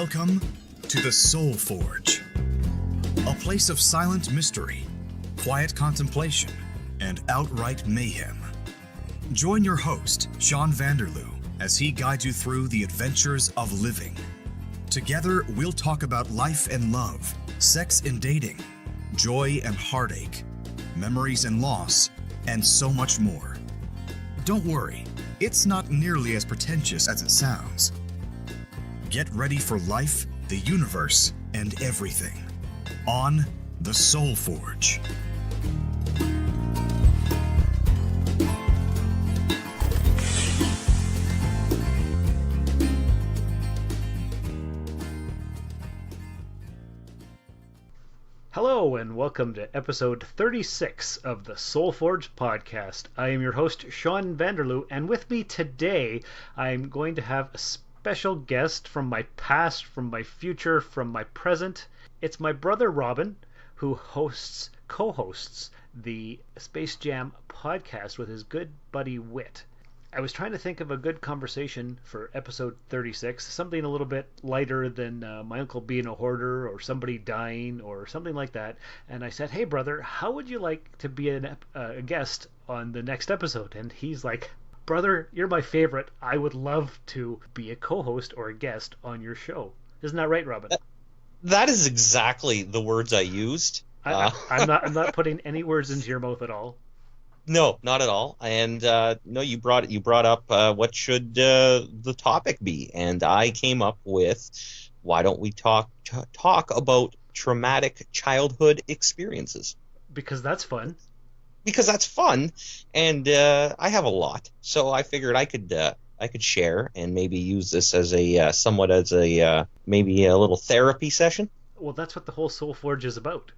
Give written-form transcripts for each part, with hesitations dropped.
Welcome to the Soul Forge, a place of silent mystery, quiet contemplation, and outright mayhem. Join your host, Sean Vanderloo, as he guides you through the adventures of living. Together, we'll talk about life and love, sex and dating, joy and heartache, memories and loss, and so much more. Don't worry, it's not nearly as pretentious as it sounds. Get ready for life, the universe, and everything on the Soul Forge. Hello and welcome to episode 36 of the Soul Forge podcast. I am your host, Sean Vanderloo, and with me today, I'm going to have a special guest from my past, from my future, from my present. It's my brother Robin, who co-hosts the Space Jam podcast with his good buddy Whit. I was trying to think of a good conversation for episode 36, something a little bit lighter than my uncle being a hoarder or somebody dying or something like that. And I said, hey, brother, how would you like to be a guest on the next episode? And he's like, brother, you're my favorite. I would love to be a co-host or a guest on your show. Isn't that right, Robin? That is exactly the words I used. I'm not putting any words into your mouth at all. No, not at all. And no, you brought up what should the topic be, and I came up with why don't we talk about traumatic childhood experiences? Because that's fun. Because that's fun, and I have a lot, so I figured I could share and maybe use this as a maybe a little therapy session. Well, that's what the whole Soul Forge is about.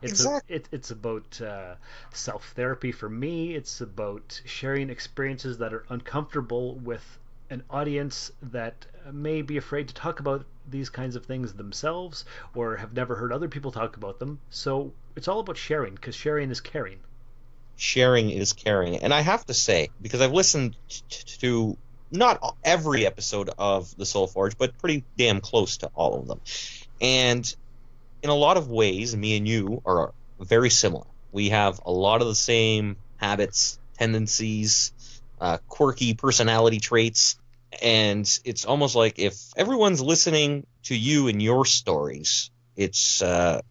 Exactly. It's about self-therapy for me. It's about sharing experiences that are uncomfortable with an audience that may be afraid to talk about these kinds of things themselves or have never heard other people talk about them. So it's all about sharing, because sharing is caring. Sharing is caring. And I have to say, because I've listened to not every episode of The Soul Forge, but pretty damn close to all of them. And in a lot of ways, me and you are very similar. We have a lot of the same habits, tendencies, quirky personality traits, and it's almost like if everyone's listening to you and your stories, it's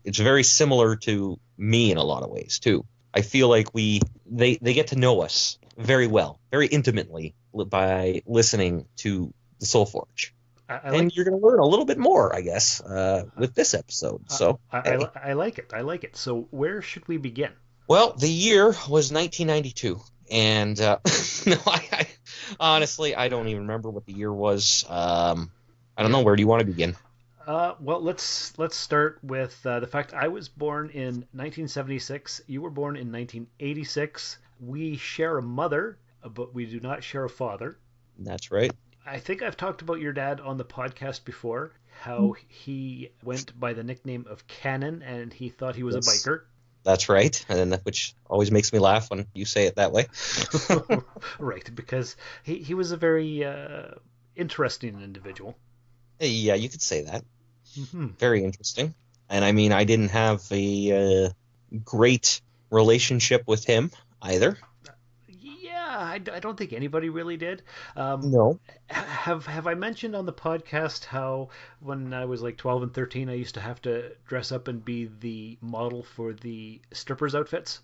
very similar to me in a lot of ways too. I feel like they get to know us very well, very intimately by listening to the Soul Forge. And you're going to learn a little bit more, I guess, with this episode. So I like it. I like it. So where should we begin? Well, the year was 1992, and no, I honestly I don't even remember what the year was. I don't know. Where do you want to begin? Well, let's start with the fact I was born in 1976. You were born in 1986. We share a mother, but we do not share a father. That's right. I think I've talked about your dad on the podcast before, how he went by the nickname of Cannon and he thought he was a biker. That's right, and which always makes me laugh when you say it that way. Right, because he was a very interesting individual. Yeah, you could say that. Mm-hmm. Very interesting. And I mean, I didn't have a great relationship with him either. I don't think anybody really did. No. Have I mentioned on the podcast how when I was like 12 and 13, I used to have to dress up and be the model for the strippers' outfits?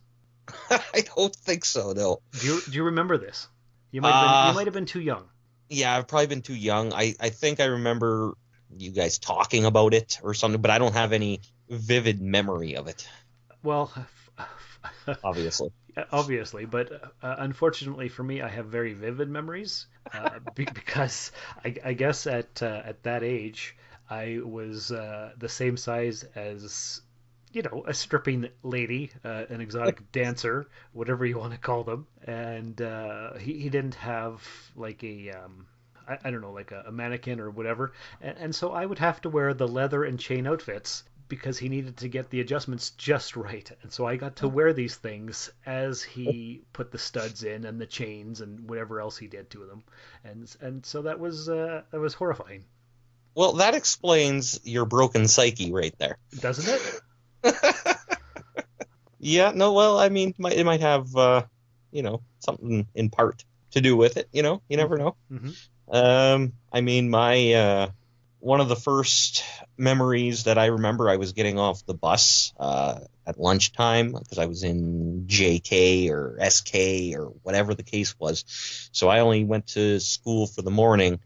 I don't think so, no. Do you remember this? You might have been too young. Yeah, I've probably been too young. I think I remember you guys talking about it or something, but I don't have any vivid memory of it. Well, Obviously, but unfortunately for me, I have very vivid memories because I guess at that age, I was the same size as, a stripping lady, an exotic dancer, whatever you want to call them, and he didn't have like a I don't know, like a mannequin or whatever, and so I would have to wear the leather and chain outfits because he needed to get the adjustments just right. And so I got to wear these things as he put the studs in and the chains and whatever else he did to them. And so that was horrifying. Well, that explains your broken psyche right there. Doesn't it? Yeah, no, well, I mean, it might have, something in part to do with it, you never know. Mm-hmm. I mean, one of the first memories that I remember, I was getting off the bus at lunchtime because I was in JK or SK or whatever the case was. So I only went to school for the morning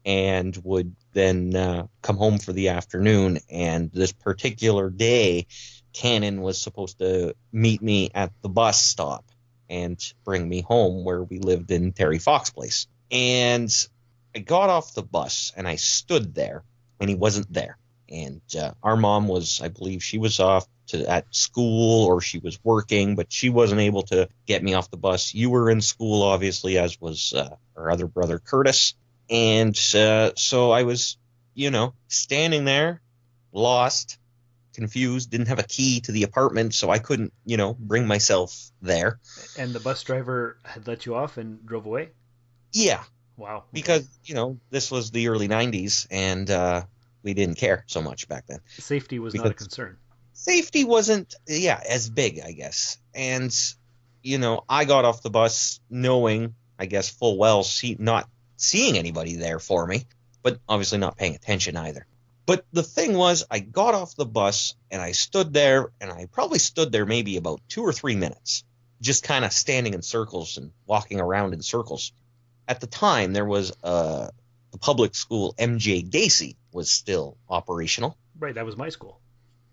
and would then come home for the afternoon. And this particular day, Cannon was supposed to meet me at the bus stop and bring me home where we lived in Terry Fox Place. And I got off the bus and I stood there and he wasn't there. And our mom was, I believe she was off at school or she was working, but she wasn't able to get me off the bus. You were in school, obviously, as was our other brother, Curtis. And so I was, standing there, lost, confused, didn't have a key to the apartment, so I couldn't, bring myself there. And the bus driver had let you off and drove away? Yeah. Wow. Because, this was the early 90s, and we didn't care so much back then. Safety was not a concern. Safety wasn't, as big, I guess. And, I got off the bus knowing, I guess, full well, not seeing anybody there for me, but obviously not paying attention either. But the thing was, I got off the bus, and I stood there, and I probably stood there maybe about 2 or 3 minutes, just kind of standing in circles and walking around in circles. At the time, there was the public school, M.J. Gacy, was still operational. Right, that was my school.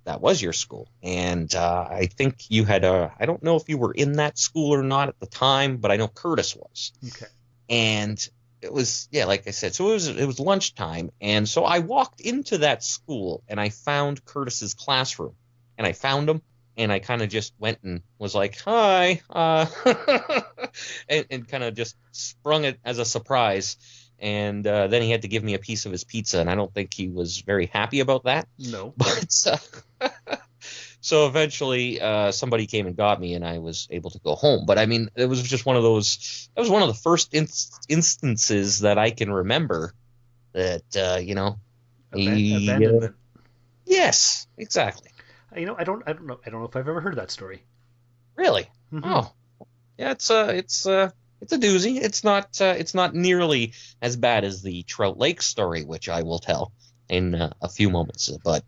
That was your school. And I think you had I don't know if you were in that school or not at the time, but I know Curtis was. Okay. And it was, like I said, so it was lunchtime. And so I walked into that school and I found Curtis's classroom. And I found him. And I kind of just went and was like, hi, and kind of just sprung it as a surprise. And then he had to give me a piece of his pizza, and I don't think he was very happy about that. No. But so eventually somebody came and got me, and I was able to go home. But, I mean, it was just one of those – that was one of the first instances that I can remember that, Abandonment. Yes, exactly. I don't know if I've ever heard that story. Really? Mm-hmm. Oh, yeah. It's a doozy. It's not nearly as bad as the Trout Lake story, which I will tell in a few moments. But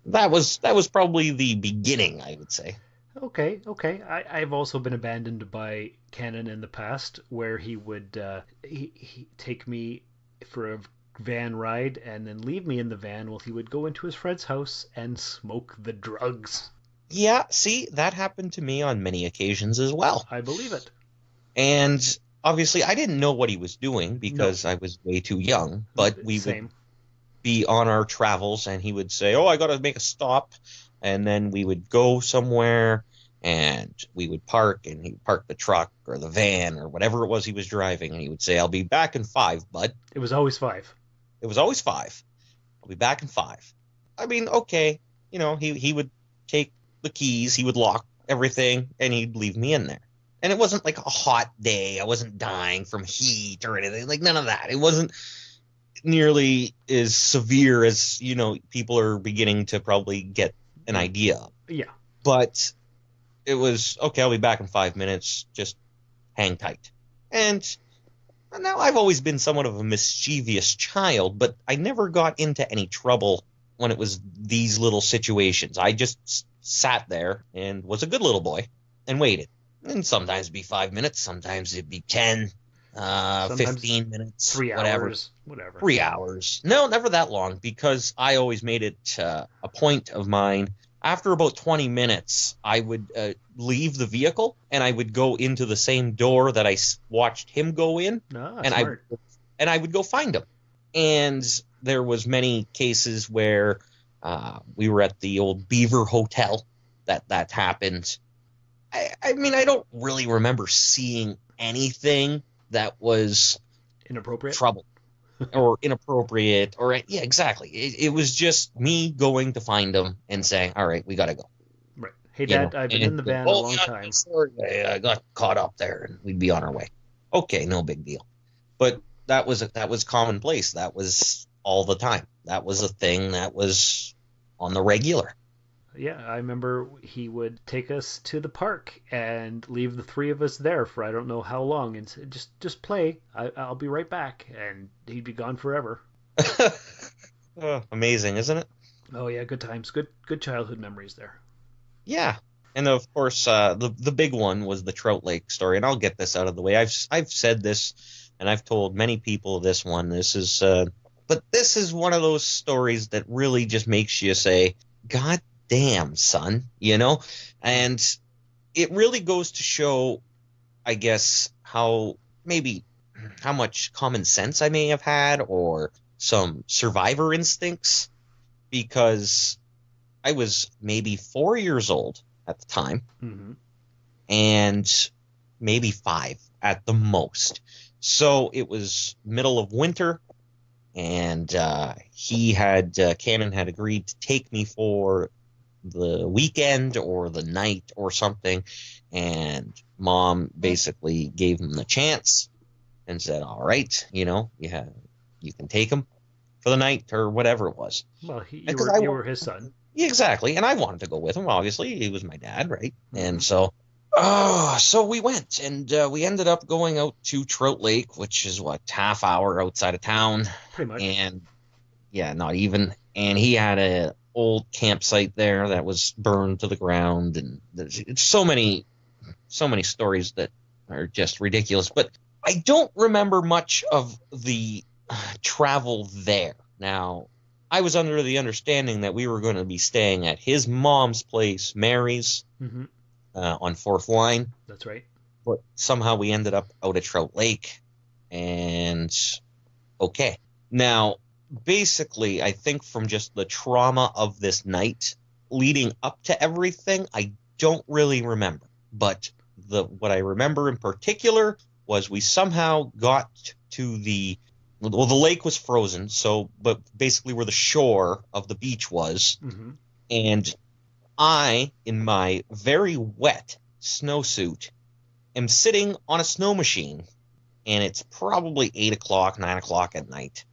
that was probably the beginning, I would say. Okay. I've also been abandoned by Cannon in the past, where he would he take me for a van ride and then leave me in the van while he would go into his friend's house and smoke the drugs. Yeah, see, that happened to me on many occasions as well. I believe it. And obviously I didn't know what he was doing because I was way too young, but we would be on our travels and he would say, I got to make a stop. And then we would go somewhere and we would park, and he'd park the truck or the van or whatever it was he was driving. And he would say, I'll be back in 5, bud. It was always 5. It was always 5. I'll be back in 5. I mean, okay, he would take the keys, he would lock everything, and he'd leave me in there. And it wasn't like a hot day. I wasn't dying from heat or anything. Like, none of that. It wasn't nearly as severe as, people are beginning to probably get an idea of. Yeah. But it was, okay, I'll be back in 5 minutes. Just hang tight. And now, I've always been somewhat of a mischievous child, but I never got into any trouble when it was these little situations. I just sat there and was a good little boy and waited. And sometimes it'd be 5 minutes, sometimes it'd be 10, 15 minutes, 3 hours, whatever. 3 hours. No, never that long, because I always made it a point of mine. After about 20 minutes, I would leave the vehicle, and I would go into the same door that I watched him go in, and I would go find him. And there was many cases where we were at the old Beaver Hotel that happened. I mean, I don't really remember seeing anything that was inappropriate, trouble, or inappropriate, or yeah, exactly. It was just me going to find him and saying, "All right, we got to go." Right. Hey, Dad, I've been in the van a long time. Sorry, I got caught up there, and we'd be on our way. Okay, no big deal. But that was commonplace. That was all the time. That was a thing that was on the regular. Yeah, I remember he would take us to the park and leave the three of us there for I don't know how long, and say, just play. I'll be right back, and he'd be gone forever. Oh, amazing, isn't it? Oh yeah, good times, good childhood memories there. Yeah. And of course, the big one was the Trout Lake story, and I'll get this out of the way. I've said this, and I've told many people this one. But this is one of those stories that really just makes you say, "God damn, son," you know? And it really goes to show, I guess, how much common sense I may have had, or some survivor instincts, because I was maybe 4 years old at the time, Mm-hmm. and maybe 5 at the most. So it was middle of winter, and Cannon had agreed to take me for the weekend or the night or something, and Mom basically gave him the chance and said, "All right, yeah, you can take him for the night," or whatever it was. Well, Because you were his son. Yeah, exactly. And I wanted to go with him, obviously. He was my dad, right? Mm-hmm. And so we went, and we ended up going out to Trout Lake, which is half hour outside of town. Pretty much. And yeah, not even. And he had a old campsite there that was burned to the ground, and it's so many stories that are just ridiculous. But I don't remember much of the travel there. Now, I was under the understanding that we were going to be staying at his mom's place, Mary's, Mm-hmm. on 4th Line. That's right. But somehow we ended up out at Trout Lake. And okay. Now, basically, I think from just the trauma of this night leading up to everything, I don't really remember. But what I remember in particular was we somehow got to the lake was frozen, but basically where the shore of the beach was. Mm-hmm. And I, in my very wet snowsuit, am sitting on a snow machine, and it's probably 8 o'clock, 9 o'clock at night.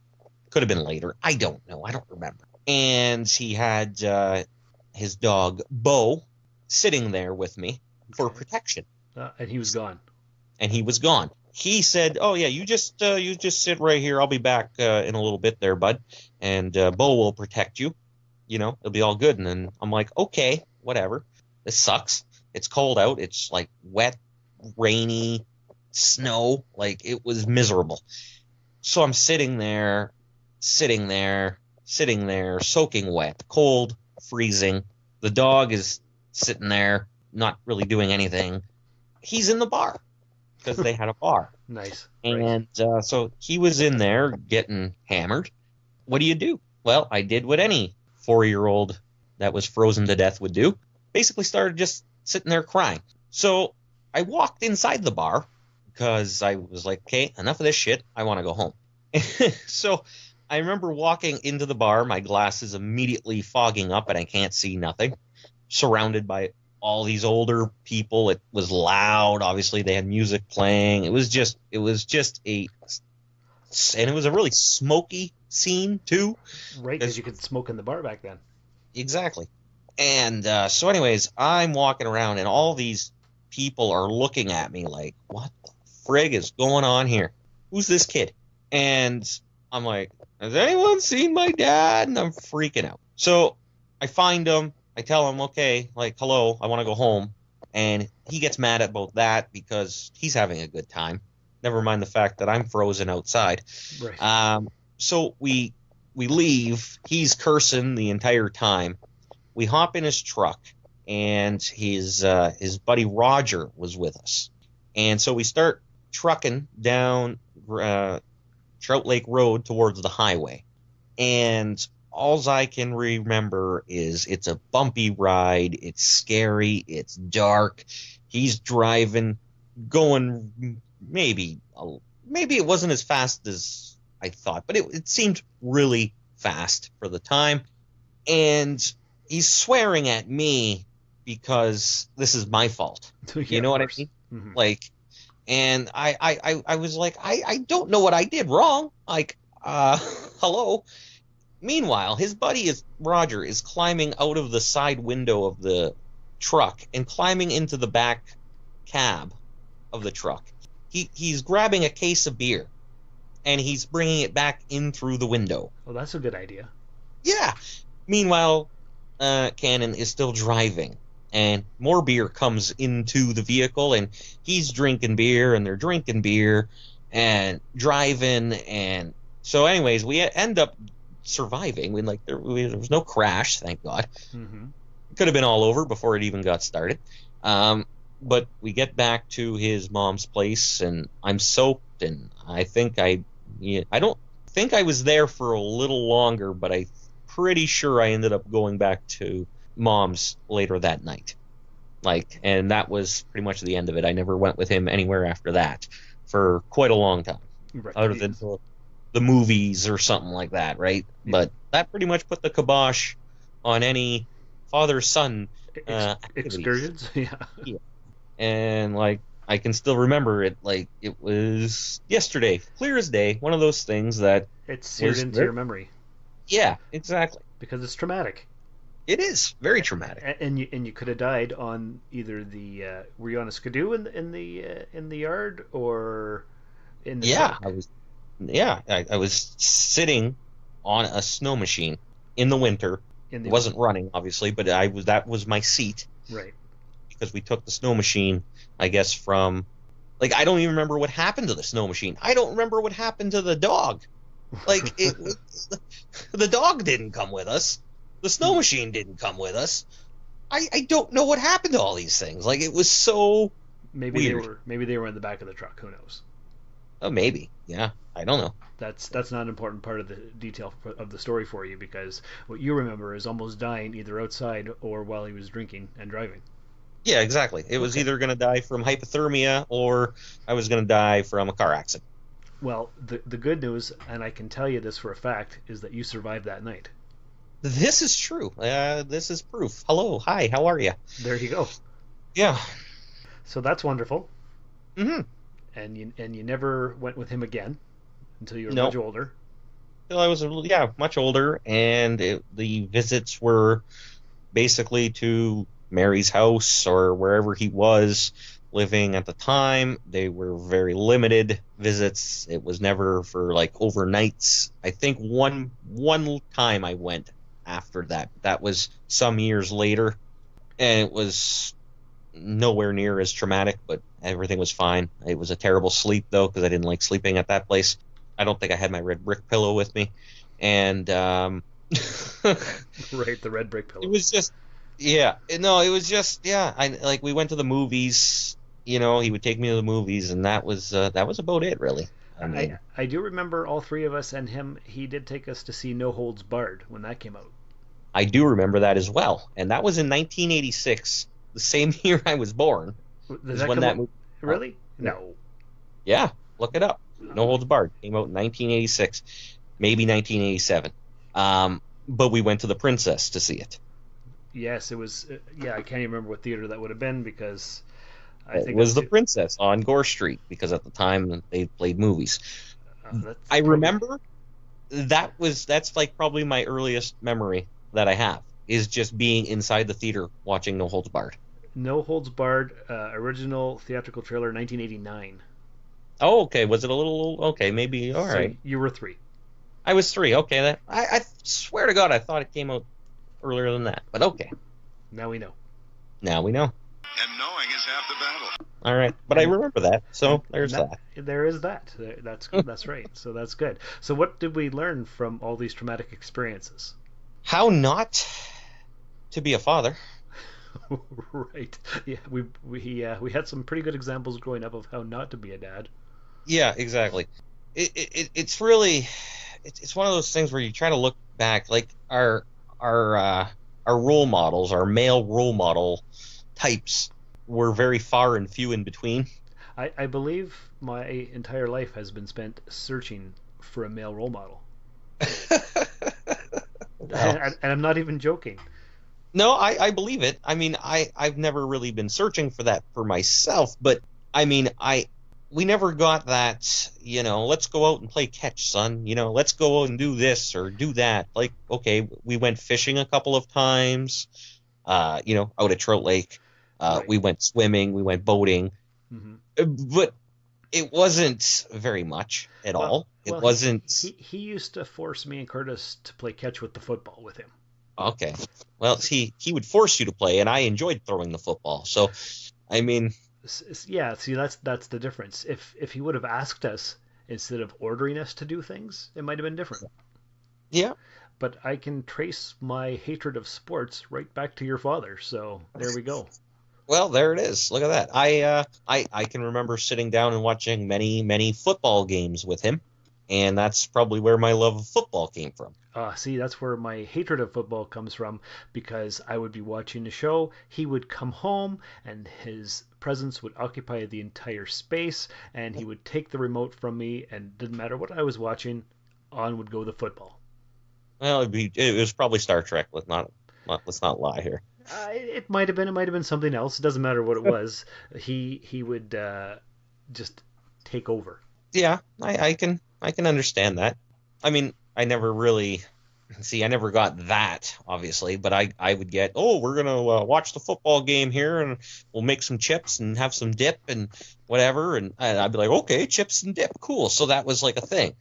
Could have been later. I don't know. I don't remember. And he had his dog, Bo, sitting there with me for protection. And he was gone. And he was gone. He said, "Oh yeah, you just sit right here. I'll be back in a little bit there, bud, and Bo will protect you. It'll be all good." And then I'm like, "Okay, whatever. This sucks. It's cold out. It's like wet, rainy, snow. Like it was miserable." So I'm sitting there, soaking wet, cold, freezing. The dog is sitting there, not really doing anything. He's in the bar, because they had a bar. Nice. And so he was in there getting hammered. What do you do? Well, I did what any 4-year-old that was frozen to death would do. Basically started just sitting there crying. So I walked inside the bar because I was like, okay, enough of this shit. I want to go home. So I remember walking into the bar, my glasses immediately fogging up and I can't see nothing, surrounded by all these older people. It was loud. Obviously, they had music playing. It was just and it was a really smoky scene too. Right, because you could smoke in the bar back then. Exactly. And so anyways, I'm walking around and all these people are looking at me like, what the frig is going on here? Who's this kid? And I'm like, has anyone seen my dad? And I'm freaking out. So I find him. I tell him, okay, like, hello, I want to go home. And he gets mad about that because he's having a good time. Never mind the fact that I'm frozen outside. Right. So we leave. He's cursing the entire time. We hop in his truck, and his buddy Roger was with us. And so we start trucking down Trout Lake Road towards the highway. And all I can remember is it's a bumpy ride. It's scary. It's dark. He's driving, going maybe it wasn't as fast as I thought, but it seemed really fast for the time. And he's swearing at me because this is my fault. Yeah, you know what I mean? Mm-hmm. Like, and I was like, I don't know what I did wrong. Like, Hello. Meanwhile, his buddy Roger is climbing out of the side window of the truck and climbing into the back cab of the truck. He's grabbing a case of beer, and he's bringing it back in through the window. Oh, that's a good idea. Yeah. Meanwhile, Cannon is still driving, and more beer comes into the vehicle, and he's drinking beer, and they're drinking beer and driving, and so anyways, we end up surviving. There was no crash, thank God. Mm-hmm. It could have been all over before it even got started. But we get back to his mom's place, and I'm soaked, and I don't think I was there for a little longer, but I'm pretty sure I ended up going back to mom's later that night. And that was pretty much the end of it. I never went with him anywhere after that for quite a long time, Right. other than the movies or something like that, right? Yeah. But that pretty much put the kibosh on any father-son excursions. Yeah. And I can still remember it it was yesterday, clear as day. One of those things that It's seared into your memory. Yeah, exactly. Because it's traumatic. It is very traumatic. And you could have died on either the were you on a skidoo in the yard or in the truck? I was sitting on a snow machine in the winter. It wasn't running, obviously, but that was my seat. Right. Because we took the snow machine, I guess, from I don't even remember what happened to the snow machine. I don't remember what happened to the dog. The dog didn't come with us. The snow machine didn't come with us. I don't know what happened to all these things. It was so weird. Maybe they were in the back of the truck. Who knows? Oh, maybe. Yeah, I don't know. That's not an important part of the detail of the story for you, because what you remember is almost dying either outside or while he was drinking and driving. Yeah, exactly. It was either going to die from hypothermia or I was going to die from a car accident. Well, the good news, and I can tell you this for a fact, is that you survived that night. This is true. This is proof. Hello. Hi. How are you? There you go. Yeah. So that's wonderful. Mm-hmm. And you never went with him again until you were Nope. much older. Until I was much older, and the visits were basically to Mary's house or wherever he was living at the time. They were very limited visits. It was never for overnights. I think one time I went after that. That was some years later, and it was nowhere near as traumatic, but everything was fine. It was a terrible sleep, though, because I didn't like sleeping at that place. I don't think I had my red brick pillow with me, and Right, the red brick pillow. it was just we went to the movies. He would take me to the movies, and that was about it, really. I do remember all three of us and him. He did take us to see No Holds Barred when that came out. I do remember that as well, and that was in 1986, the same year I was born. Does that come out? Really? No. Yeah, look it up. No Holds Barred came out in 1986, maybe 1987. But we went to the Princess to see it. Yes, it was. I can't even remember what theater that would have been, because I think it was the Princess on Gore Street, because at the time they played movies. I remember that's probably my earliest memory that I have, is just being inside the theater watching No Holds Barred. No Holds Barred, original theatrical trailer, 1989. Oh, okay. Was it a little? Okay, maybe. All right. You were 3. I was 3. Okay, I swear to God, I thought it came out earlier than that. But okay. Now we know. Now we know. And knowing is half the battle. All right, but I remember that. So there's that. There is that. That's good. That's right. So that's good. So what did we learn from all these traumatic experiences? How not to be a father. Right. Yeah. We had some pretty good examples growing up of how not to be a dad. Yeah, exactly. It's really it's one of those things where you try to look back, our role models, our male role model types were very far and few in between. I believe my entire life has been spent searching for a male role model. And I'm not even joking. No, I believe it. I mean, I've never really been searching for that for myself, but I mean, we never got that, let's go out and play catch, son. Let's go out and do this or do that. Like, okay, we went fishing a couple of times, out at Trout Lake. Right. We went swimming, we went boating, Mm-hmm. but it wasn't very much at all. It Well, wasn't. He used to force me and Curtis to play catch with the football with him. Okay. Well, he would force you to play, and I enjoyed throwing the football. So, I mean, Yeah, see, that's the difference. If he would have asked us instead of ordering us to do things, it might have been different. yeah. But I can trace my hatred of sports right back to your father. So there we go. Well, there it is. Look at that. I can remember sitting down and watching many football games with him, and that's probably where my love of football came from. See, that's where my hatred of football comes from, because I would be watching the show, he would come home, and his presence would occupy the entire space, and he would take the remote from me, and didn't matter what I was watching, on would go the football. Well, it was probably Star Trek. Let's not lie here. It might have been something else. It doesn't matter what it was. He would just take over. Yeah, I can understand that. I mean, I never got that, obviously, but I would get, we're gonna watch the football game here, and we'll make some chips and have some dip and whatever, and I'd be like, okay, chips and dip, cool. So that was like a thing,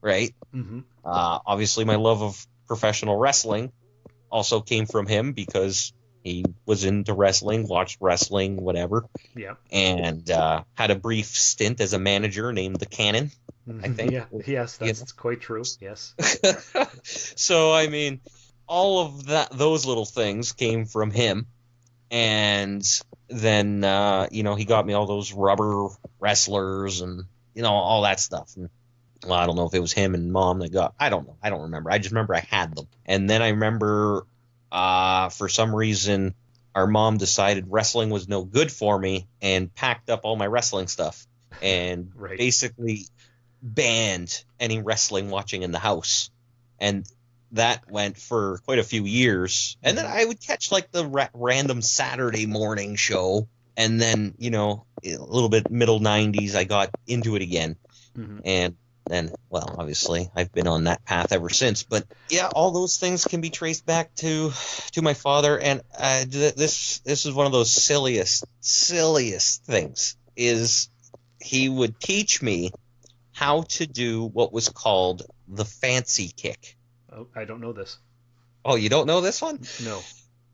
right? Mm-hmm. Obviously, my love of professional wrestling also came from him because he was into wrestling, watched wrestling, whatever. Yeah. And had a brief stint as a manager named the Cannon, I think. Yeah. Yes, that's quite true. Yes. So, I mean, all of those little things came from him. And then, he got me all those rubber wrestlers and, all that stuff. And, well, I don't know if it was him and Mom that got, I don't know. I don't remember. I just remember I had them. And then I remember, for some reason, our mom decided wrestling was no good for me and packed up all my wrestling stuff and Right. basically banned any wrestling watching in the house. And that went for quite a few years. And then I would catch like the random Saturday morning show. And then, a little bit middle 90s, I got into it again. Mm-hmm. And then, well, obviously, I've been on that path ever since. But yeah, all those things can be traced back to my father. And this is one of those silliest things. Is he would teach me how to do what was called the fancy kick. Oh, I don't know this. Oh, you don't know this one? No.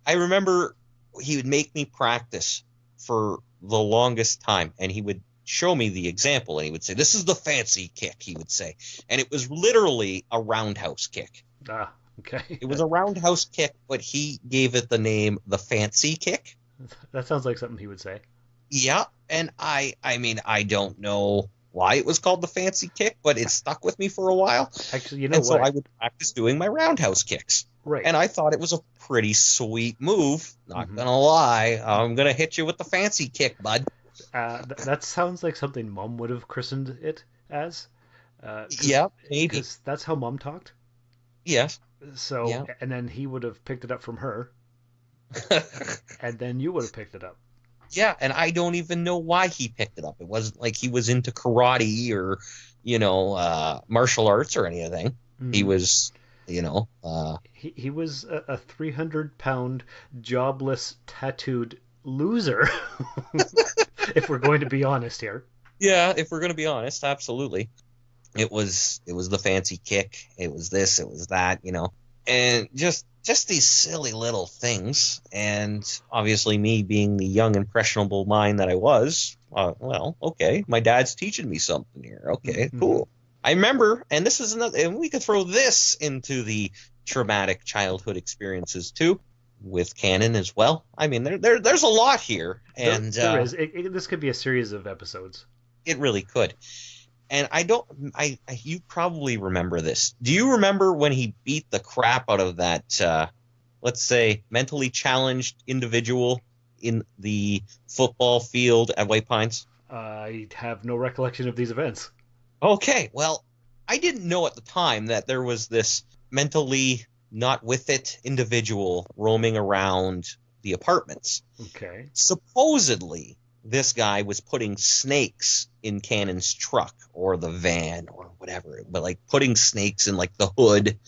I remember he would make me practice for the longest time, and he would show me the example, and he would say, "This is the fancy kick," he would say. And it was literally a roundhouse kick. Ah, okay. It was a roundhouse kick, but he gave it the name the fancy kick. That sounds like something he would say. Yeah, and I mean, I don't know why it was called the fancy kick, but it stuck with me for a while. Actually, you know And so what? I would practice doing my roundhouse kicks. Right. And I thought it was a pretty sweet move. Not Mhm. gonna lie. I'm gonna hit you with the fancy kick, bud. That sounds like something Mom would have christened it as. Yeah, maybe. Because that's how Mom talked. Yes. So, Yeah. and then he would have picked it up from her, and then you would have picked it up. Yeah, and I don't even know why he picked it up. It wasn't like he was into karate or, martial arts or anything. He Mhm. was, He was a 300-pound, jobless, tattooed loser, if we're going to be honest here. yeah, if we're going to be honest, absolutely. It was the fancy kick. It was this, it was that, and just these silly little things. And obviously me being the young, impressionable mind that I was, well, okay, my dad's teaching me something here. Okay, Mhm. cool. I remember, and this is another, and we could throw this into the traumatic childhood experiences too, with Canon as well. I mean, there's a lot here, and there is. This could be a series of episodes. it really could. And you probably remember this. Do you remember when he beat the crap out of that, let's say, mentally challenged individual in the football field at White Pines? I have no recollection of these events. Okay, well, I didn't know at the time that there was this mentally not with it individual roaming around the apartments. Okay. Supposedly, this guy was putting snakes in Cannon's truck or the van or whatever, but like putting snakes in like the hood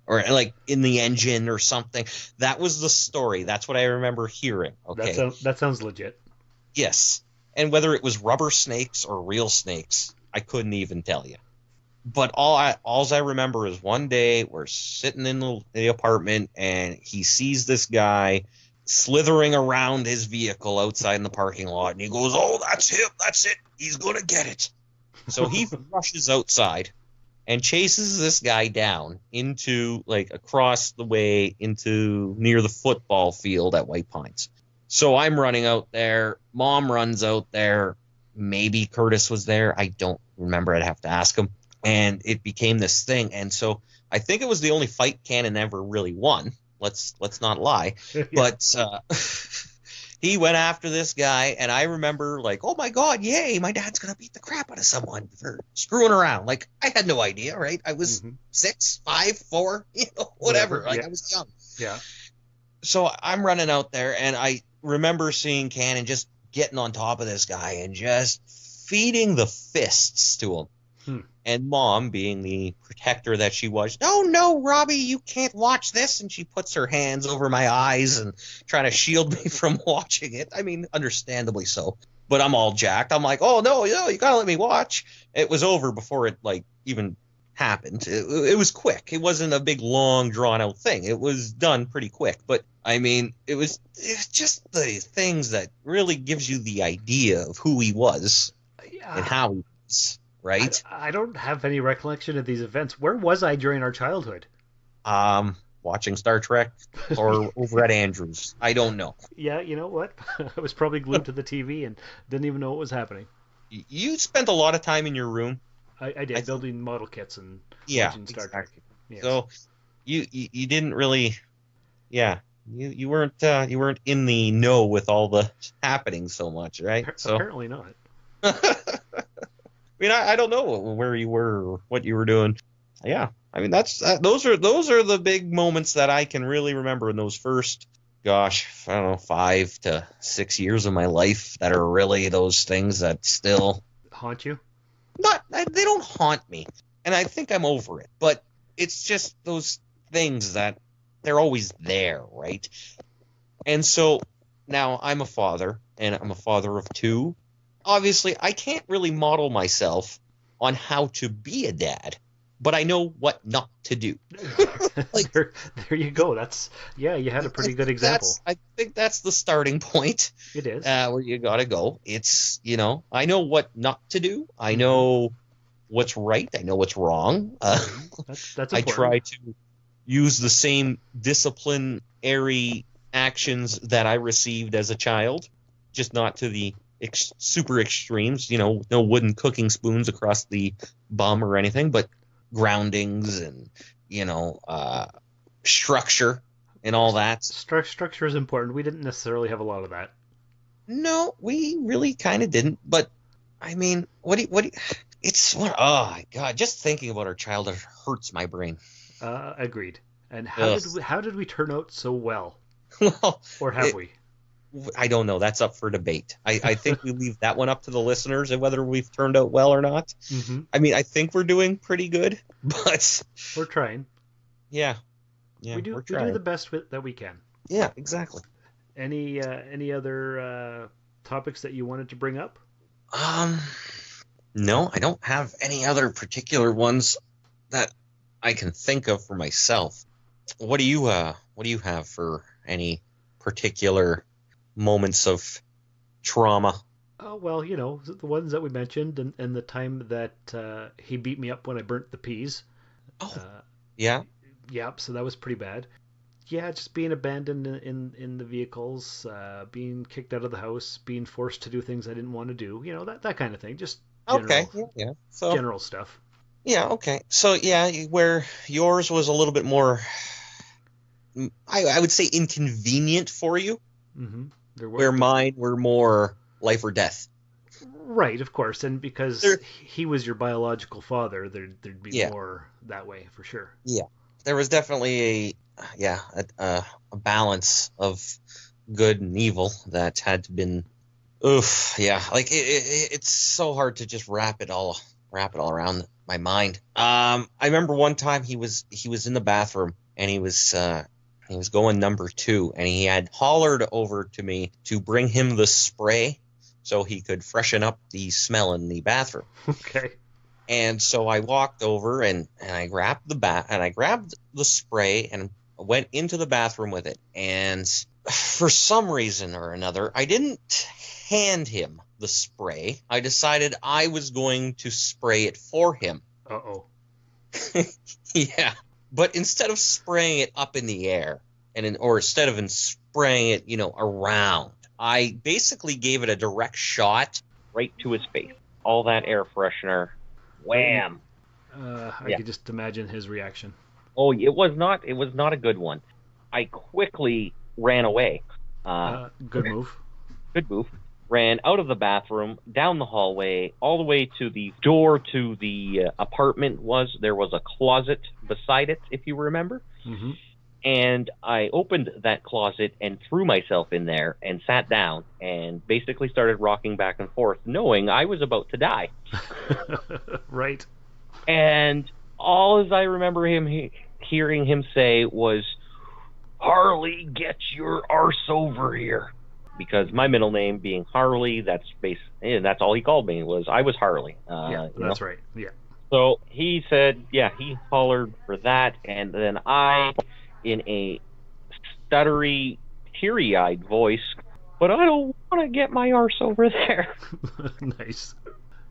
or like in the engine or something. That was the story. That's what I remember hearing. Okay. That sounds legit. Yes. And whether it was rubber snakes or real snakes, I couldn't even tell you. But all I remember is one day we're sitting in the apartment and he sees this guy slithering around his vehicle outside in the parking lot, and he goes, "Oh, that's him. That's it. He's going to get it." So he rushes outside and chases this guy down into, like, across the way into near the football field at White Pines. So I'm running out there. Mom runs out there. Maybe Curtis was there. I don't remember. I'd have to ask him. And it became this thing. And so I think it was the only fight Cannon ever really won. Let's not lie. Yeah. But he went after this guy, and I remember like, oh my God, yay, my dad's gonna beat the crap out of someone for screwing around. Like, I had no idea, right? I was 6, 5, 4, whatever. Like, yeah. I was young. Yeah. So I'm running out there, and I remember seeing Cannon just getting on top of this guy and just feeding the fists to him. And Mom, being the protector that she was, no, Robbie, you can't watch this. And she puts her hands over my eyes and trying to shield me from watching it. I mean, understandably so. But I'm all jacked. I'm like, oh, no, you got to let me watch. It was over before it, like, even happened. It was quick. It wasn't a big, long, drawn-out thing. It was done pretty quick. But, I mean, it's just the things that really gives you the idea of who he was and how he was. Right? I don't have any recollection of these events. Where was I during our childhood? Watching Star Trek or over at Andrews. I don't know. Yeah, you know what? I was probably glued to the TV and didn't even know what was happening. You spent a lot of time in your room. I did, building model kits and watching Star Trek. Yes. So you didn't really, you weren't in the know with all the happenings so much, right? Apparently not. I mean, I don't know where you were or what you were doing. Yeah, I mean those are the big moments that I can really remember in those first, gosh, I don't know, 5 to 6 years of my life that are really those things that still haunt you. They don't haunt me, and I think I'm over it. But it's just those things that they're always there, right? And so now I'm a father, and I'm a father of 2. Obviously, I can't really model myself on how to be a dad, but I know what not to do. Like, there you go. You had a pretty good example. I think that's the starting point. It is. Where you got to go. It's, I know what not to do. I know what's right. I know what's wrong. That's important. I try to use the same disciplinary actions that I received as a child, just not to the super extremes, no wooden cooking spoons across the bum or anything, but groundings and structure and all that. Structure is important. We didn't necessarily have a lot of that. No, we really kind of didn't. But I mean, oh my God, just thinking about our childhood hurts my brain. Agreed. And how did we turn out so well? Well, or have we? I don't know. That's up for debate. I think we leave that one up to the listeners and whether we've turned out well or not. Mm-hmm. I mean, I think we're doing pretty good, but we're trying. Yeah, we do the best that we can. Yeah, exactly. Any other topics that you wanted to bring up? No, I don't have any other particular ones that I can think of for myself. What do you have for any particular moments of trauma? Well, the ones that we mentioned, and the time that he beat me up when I burnt the peas. Yeah. Yep. So that was pretty bad. Yeah, just being abandoned in the vehicles, being kicked out of the house, being forced to do things I didn't want to do. That kind of thing. Just general, yeah. So general stuff. Yeah. Okay. So yeah, where yours was a little bit more, I would say, inconvenient for you. Mm-hmm. Where mine were more life or death. Right, of course, and because he was your biological father, there'd be more that way for sure. Yeah, there was definitely a balance of good and evil that had to been Oof, yeah. Like it's so hard to just wrap it all around my mind. I remember one time he was in the bathroom and he was going number 2 and he had hollered over to me to bring him the spray so he could freshen up the smell in the bathroom. Okay. And so I walked over and I grabbed the spray and went into the bathroom with it. And for some reason or another, I didn't hand him the spray. I decided I was going to spray it for him. Uh-oh. Yeah. But instead of spraying it up in the air or instead of spraying it, around, I basically gave it a direct shot right to his face. All that air freshener. Wham! I could just imagine his reaction. Oh, it was not a good one. I quickly ran away. Good move. Good move. Ran out of the bathroom, down the hallway, all the way to the door to the apartment. There was a closet beside it, if you remember. Mm-hmm. And I opened that closet and threw myself in there and sat down and basically started rocking back and forth, knowing I was about to die. Right. And all as I remember hearing him say was, "Harley, get your arse over here." Because my middle name being Harley, that's all he called me I was Harley. That's right. Yeah. So he said, he hollered for that, and then I, in a stuttery, teary-eyed voice, "But I don't want to get my arse over there." Nice.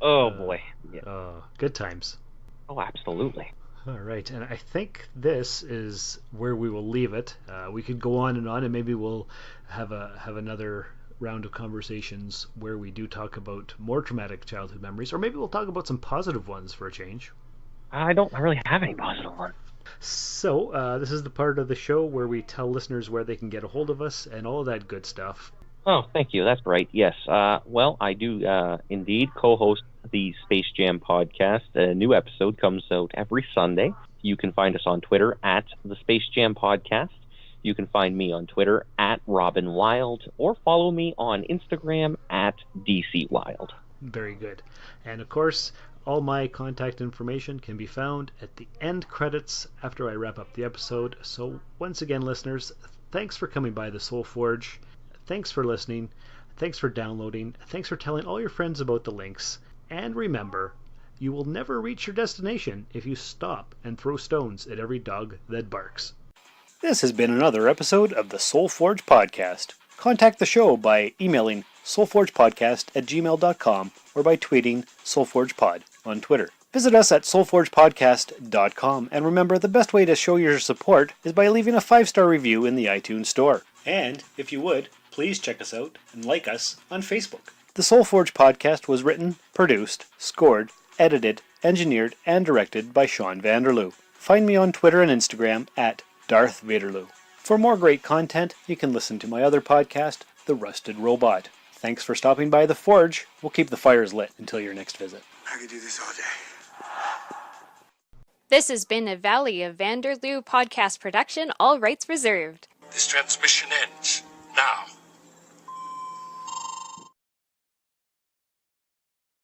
Oh boy. Yeah. Good times. Oh, absolutely. All right, and I think this is where we will leave it. We could go on, and maybe we'll have another round of conversations where we do talk about more traumatic childhood memories, or maybe we'll talk about some positive ones for a change. I don't really have any positive ones. So this is the part of the show where we tell listeners where they can get a hold of us and all of that good stuff. Oh, thank you. That's right. Yes. Well, I do indeed co-host the Space Jam podcast. A new episode comes out every Sunday. You can find us on Twitter at the Space Jam podcast. You can find me on Twitter at Robin Wild, or follow me on Instagram at DC Wild. Very good. And of course, all my contact information can be found at the end credits after I wrap up the episode. So once again, listeners, thanks for coming by the Soul Forge. Thanks for listening. Thanks for downloading. Thanks for telling all your friends about the links. And remember, you will never reach your destination if you stop and throw stones at every dog that barks. This has been another episode of the Soul Forge Podcast. Contact the show by emailing soulforgepodcast@gmail.com or by tweeting soulforgepod on Twitter. Visit us at soulforgepodcast.com, and remember, the best way to show your support is by leaving a 5-star review in the iTunes Store. And, if you would, please check us out and like us on Facebook. The Soul Forge Podcast was written, produced, scored, edited, engineered, and directed by Sean Vanderloo. Find me on Twitter and Instagram at Darth Vaderloo. For more great content, you can listen to my other podcast, The Rusted Robot. Thanks for stopping by the Forge. We'll keep the fires lit until your next visit. I could do this all day. This has been a Valley of Vanderloo podcast production, all rights reserved. This transmission ends now.